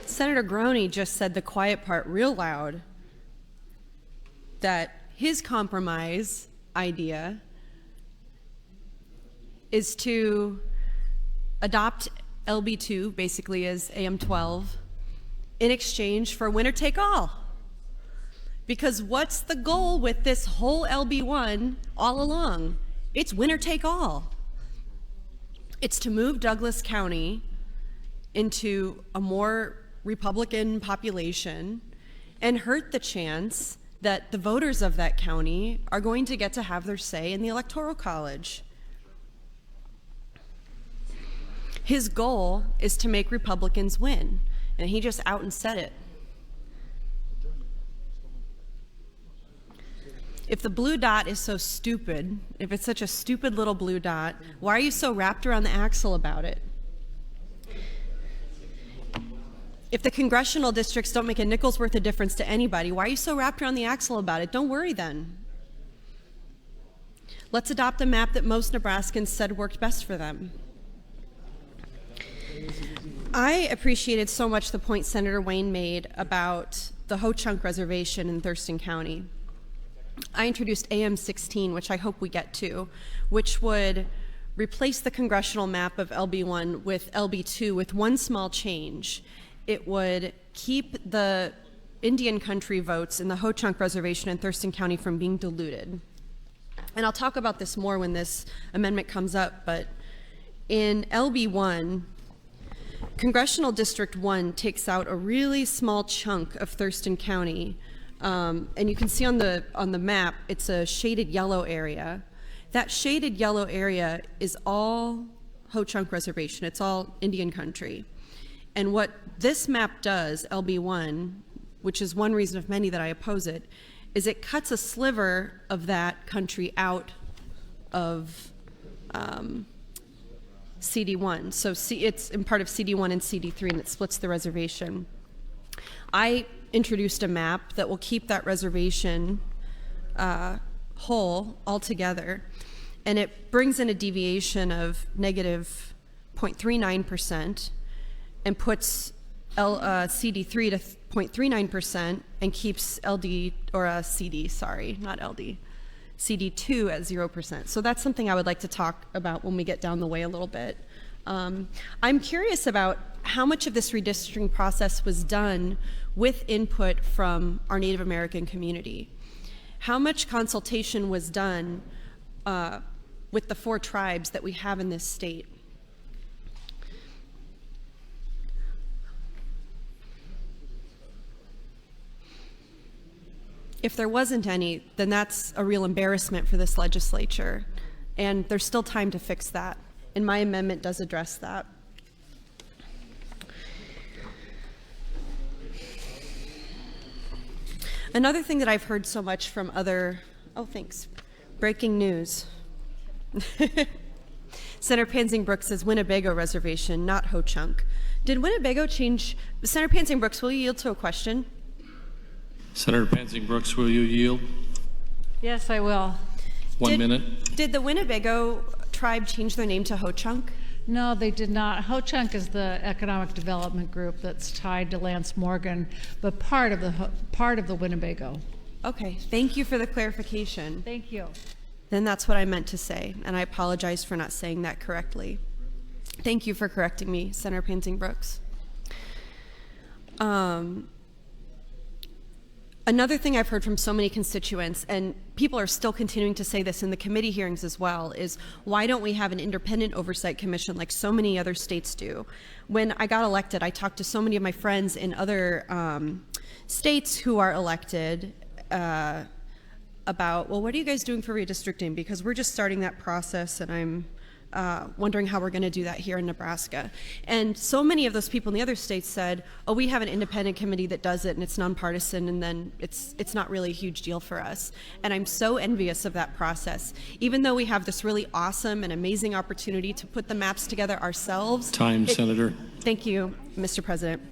Senator Groney just said the quiet part real loud, that his compromise idea is to adopt LB2 basically as AM12 in exchange for winner take all. Because what's the goal with this whole LB1 all along? It's winner take all. It's to move Douglas County into a more Republican population and hurt the chance that the voters of that county are going to get to have their say in the Electoral College. His goal is to make Republicans win, and he just out and said it. If the blue dot is so stupid, if it's such a stupid little blue dot, why are you so wrapped around the axle about it? If the congressional districts don't make a nickel's worth of difference to anybody, why are you so wrapped around the axle about it? Don't worry then. Let's adopt a map that most Nebraskans said worked best for them. I appreciated so much the point Senator Wayne made about the Ho-Chunk Reservation in Thurston County. I introduced AM16, which I hope we get to, which would replace the congressional map of LB1 with LB2 with one small change. It would keep the Indian country votes in the Ho-Chunk Reservation in Thurston County from being diluted. And I'll talk about this more when this amendment comes up, but in LB1, Congressional District 1 takes out a really small chunk of Thurston County, and you can see on the map, it's a shaded yellow area. That shaded yellow area is all Ho-Chunk Reservation, it's all Indian country. And what this map does, LB1, which is one reason of many that I oppose it, is it cuts a sliver of that country out of CD1. So it's in part of CD1 and CD3, and it splits the reservation. I introduced a map that will keep that reservation whole altogether, and it brings in a deviation of negative 0.39%, and puts CD3 to 0.39% and keeps LD, or CD, sorry, not LD, CD2 at 0%. So that's something I would like to talk about when we get down the way a little bit. I'm curious about how much of this redistricting process was done with input from our Native American community. How much consultation was done with the 4 tribes that we have in this state? If there wasn't any, then that's a real embarrassment for this legislature, and there's still time to fix that, and my amendment does address that. Another thing that I've heard so much from other, breaking news. Senator Pansing Brooks says Winnebago Reservation, not Ho-Chunk. Did Winnebago change? Senator Pansing Brooks, will you yield to a question? Senator Pansing Brooks, will you yield? Yes, I will. 1 minute. Did the Winnebago tribe change their name to Ho-Chunk? No, they did not. Ho-Chunk is the economic development group that's tied to Lance Morgan, but part of the Winnebago. Okay, thank you for the clarification. Thank you. Then that's what I meant to say, and I apologize for not saying that correctly. Thank you for correcting me, Senator Pansing Brooks. Another thing I've heard from so many constituents, and people are still continuing to say this in the committee hearings as well, is why don't we have an independent oversight commission like so many other states do? When I got elected, I talked to so many of my friends in other states who are elected about, well, what are you guys doing for redistricting? Because we're just starting that process, and I'm wondering how we're going to do that here in Nebraska. And so many of those people in the other states said, oh, we have an independent committee that does it, and it's nonpartisan, and then it's not really a huge deal for us. And I'm so envious of that process. Even though we have this really awesome and amazing opportunity to put the maps together ourselves. Time, Senator. Thank you, Mr. President.